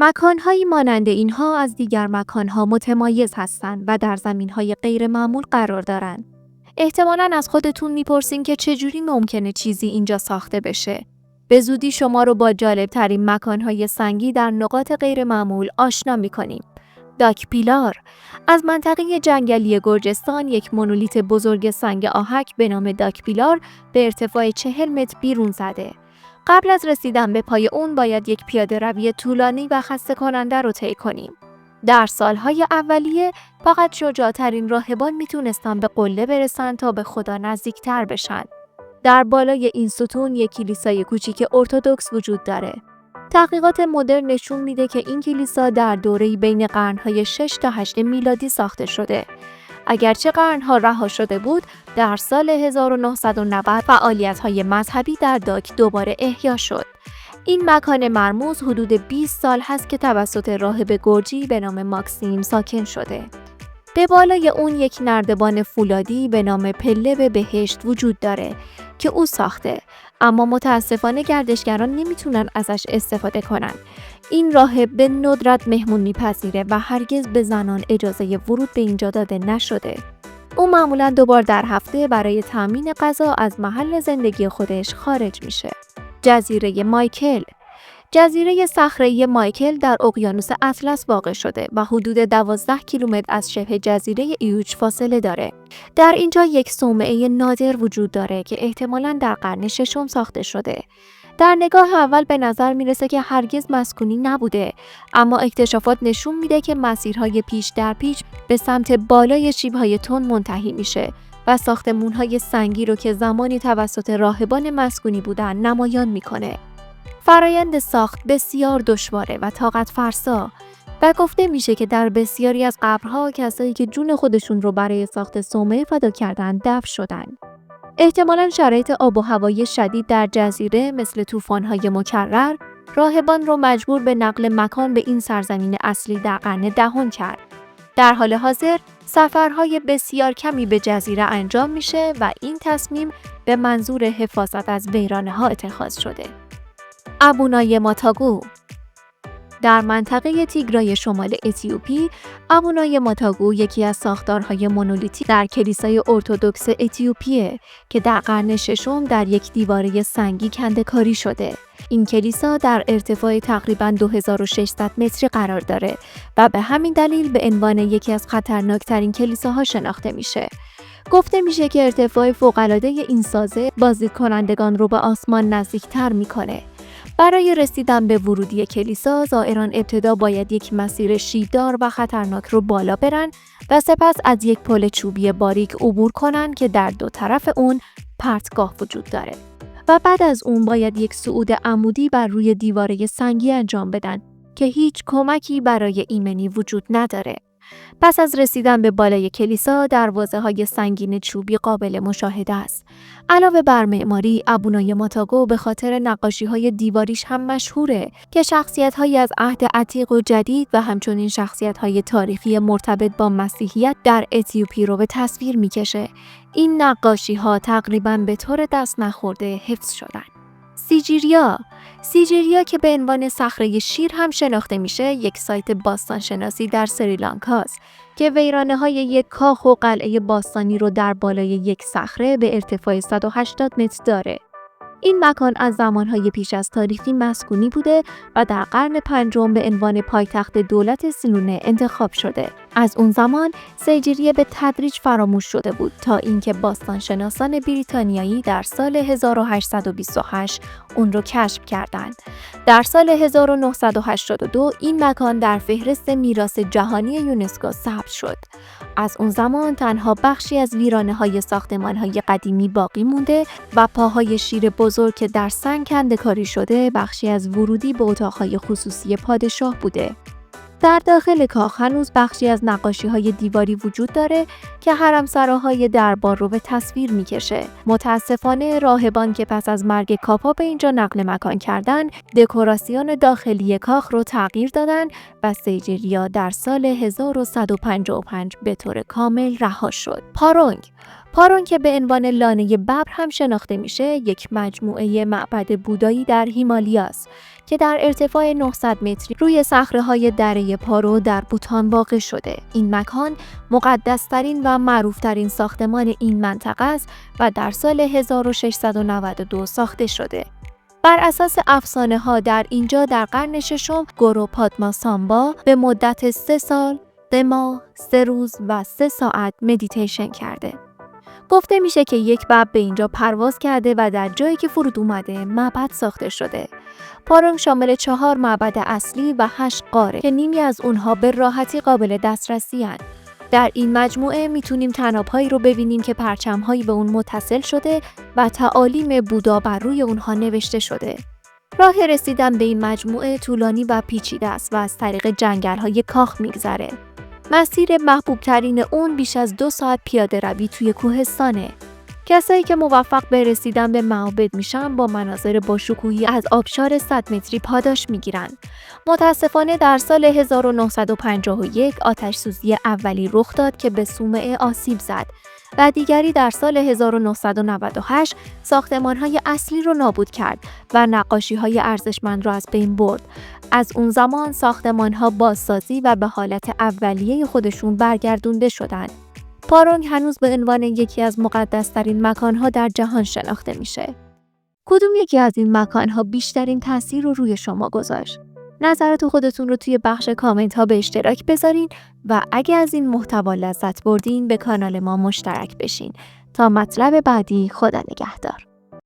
مکان‌هایی مانند اینها از دیگر مکان‌ها متمایز هستند و در زمین‌های غیرمعمول قرار دارند. احتمالاً از خودتون میپرسین که چجوری ممکنه چیزی اینجا ساخته بشه. به زودی شما رو با جالب‌ترین مکان‌های سنگی در نقاط غیرمعمول آشنا می‌کنیم. داک پیلار از منطقه جنگلی گرجستان یک مونولیت بزرگ سنگ آهک به نام داک پیلار به ارتفاع 40 متر بیرون زده. قبل از رسیدن به پای اون باید یک پیاده روی طولانی و خسته کننده رو طی کنیم. در سالهای اولیه فقط شجاع‌ترین راهبان میتونستن به قله برسن تا به خدا نزدیکتر بشن. در بالای این ستون یک کلیسای کوچیک ارتدوکس وجود داره. تحقیقات مدرن نشون میده که این کلیسا در دوره‌ای بین قرن‌های 6 تا 8 میلادی ساخته شده. اگرچه قرن‌ها رها شده بود، در سال 1990 فعالیت‌های مذهبی در داک دوباره احیا شد. این مکان مرموز حدود 20 سال هست که توسط راهب گرجی به نام ماکسیم ساکن شده. به بالای اون یک نردبان فولادی به نام پله به بهشت وجود داره که او ساخته، اما متاسفانه گردشگران نمیتونن ازش استفاده کنن. این راهب به ندرت مهمون میپذیره و هرگز به زنان اجازه ورود به اینجا داده نشده. او معمولاً 2 بار در هفته برای تامین غذا از محل زندگی خودش خارج میشه. جزیره مایکل جزیره صخره‌ای مایکل در اقیانوس اطلس واقع شده و حدود 12 کیلومتر از شبه جزیره ایوچ فاصله داره. در اینجا یک صومعه نادر وجود داره که احتمالاً در قرن 6 ساخته شده. در نگاه اول به نظر میرسه که هرگز مسکونی نبوده، اما اکتشافات نشون میده که مسیرهای پیچ در پیچ به سمت بالای شیب‌های تند منتهی میشه و ساختمان‌های سنگی رو که زمانی توسط راهبان مسکونی بودن نمایان میکنه. فرایند ساخت بسیار دشواره و طاقت فرسا و گفته میشه که در بسیاری از قبرها کسایی که جون خودشون رو برای ساخت صومعه فدا کردن دفن شدن. احتمالاً شرایط آب و هوایی شدید در جزیره مثل طوفان‌های مکرر راهبان رو مجبور به نقل مکان به این سرزمین اصلی در قرن 10 کرد. در حال حاضر سفرهای بسیار کمی به جزیره انجام میشه و این تصمیم به منظور حفاظت از ویرانه‌ها اتخاذ شده. ابونای ماتاگو در منطقه تیگرای شمال اتیوپی، ابونای ماتاگو یکی از ساختارهای مونولیتی در کلیسای ارتدوکس اتیوپیه که در قرن 6 در یک دیواره سنگی کنده‌کاری شده. این کلیسا در ارتفاع تقریباً 2600 متری قرار داره و به همین دلیل به عنوان یکی از خطرناکترین کلیساها شناخته میشه. گفته میشه که ارتفاع فوق‌العاده این سازه بازدیدکنندگان رو به آسمان نزدیکتر میکنه. برای رسیدن به ورودی کلیسا، زائران ابتدا باید یک مسیر شیبدار و خطرناک رو بالا برن و سپس از یک پل چوبی باریک عبور کنن که در 2 طرف اون پرتگاه وجود داره. و بعد از اون باید یک صعود عمودی بر روی دیواره سنگی انجام بدن که هیچ کمکی برای ایمنی وجود نداره. پس از رسیدن به بالای کلیسا، دروازه‌های سنگین چوبی قابل مشاهده است. علاوه بر معماری، ابونای ماتاگو به خاطر نقاشی‌های دیواریش هم مشهوره که شخصیت‌هایی از عهد عتیق و جدید و همچنین شخصیت‌های تاریخی مرتبط با مسیحیت در اتیوپی رو به تصویر می‌کشه. این نقاشی‌ها تقریباً به طور دست نخورده حفظ شدن. سیجیریا که به عنوان صخره شیر هم شناخته میشه، یک سایت باستانشناسی در سریلانکاست که ویرانه‌های یک کاخ و قلعه باستانی رو در بالای یک صخره به ارتفاع 180 متر داره. این مکان از زمانهای پیش از تاریخی مسکونی بوده و در قرن 5 به عنوان پایتخت دولت سینونه انتخاب شده. از اون زمان سیجیریه به تدریج فراموش شده بود تا اینکه باستانشناسان بریتانیایی در سال 1828 اون رو کشف کردند. در سال 1982 این مکان در فهرست میراث جهانی یونسکو ثبت شد. از اون زمان تنها بخشی از ویرانه‌های ساختمان‌های قدیمی باقی مونده و پاهای شیر بزرگ که در سنگ کنده‌کاری شده بخشی از ورودی به اتاق‌های خصوصی پادشاه بوده. در داخل کاخ هنوز بخشی از نقاشی‌های دیواری وجود داره که حرمسراهای دربار رو به تصویر می‌کشه. متاسفانه راهبان که پس از مرگ کاپا به اینجا نقل مکان کردن، دکوراسیون داخلی کاخ رو تغییر دادن و سیجیریا در سال 1155 به طور کامل رها شد. پارونگ که به عنوان لانه ببر هم شناخته میشه، یک مجموعه معبد بودایی در هیمالیاست که در ارتفاع 900 متری روی صخره‌های دره پارو در بوتان واقع شده. این مکان مقدس‌ترین و معروف‌ترین ساختمان این منطقه است و در سال 1692 ساخته شده. بر اساس افسانه‌ها در اینجا در قرن ششم گورو پادما سامبا به مدت 3 سال، 3 ماه، 3 روز و 3 ساعت مدیتیشن کرده. گفته میشه که یک ببر به اینجا پرواز کرده و در جایی که فرود اومده معبد ساخته شده. پارونگ شامل 4 معبد اصلی و 8 غاره که نیمی از اونها به راحتی قابل دسترسی هستند. در این مجموعه میتونیم طناب‌هایی رو ببینیم که پرچم‌هایی به اون متصل شده و تعالیم بودا بر روی اونها نوشته شده. راه رسیدن به این مجموعه طولانی و پیچیده است و از طریق جنگل‌های کاخ میگذره. مسیر محبوب ترین اون بیش از 2 ساعت پیاده روی توی کوهستانه. کسایی که موفق به رسیدن به معابد میشن با مناظر باشکوهی از آبشار 100 متری پاداش میگیرن. متاسفانه در سال 1951 آتش سوزی اولی رخ داد که به صومعه آسیب زد و دیگری در سال 1998 ساختمان‌های اصلی رو نابود کرد و نقاشی‌های ارزشمند را از بین برد. از اون زمان ساختمان‌ها بازسازی و به حالت اولیه خودشون برگردونده شدند. پارونگ هنوز به عنوان یکی از مقدس‌ترین مکان‌ها در جهان شناخته میشه. کدوم یکی از این مکان‌ها بیشترین تاثیر رو روی شما گذاشت؟ نظرات خودتون رو توی بخش کامنت ها به اشتراک بذارین و اگه از این محتوا لذت بردین به کانال ما مشترک بشین. تا مطلب بعدی، خدا نگهدار.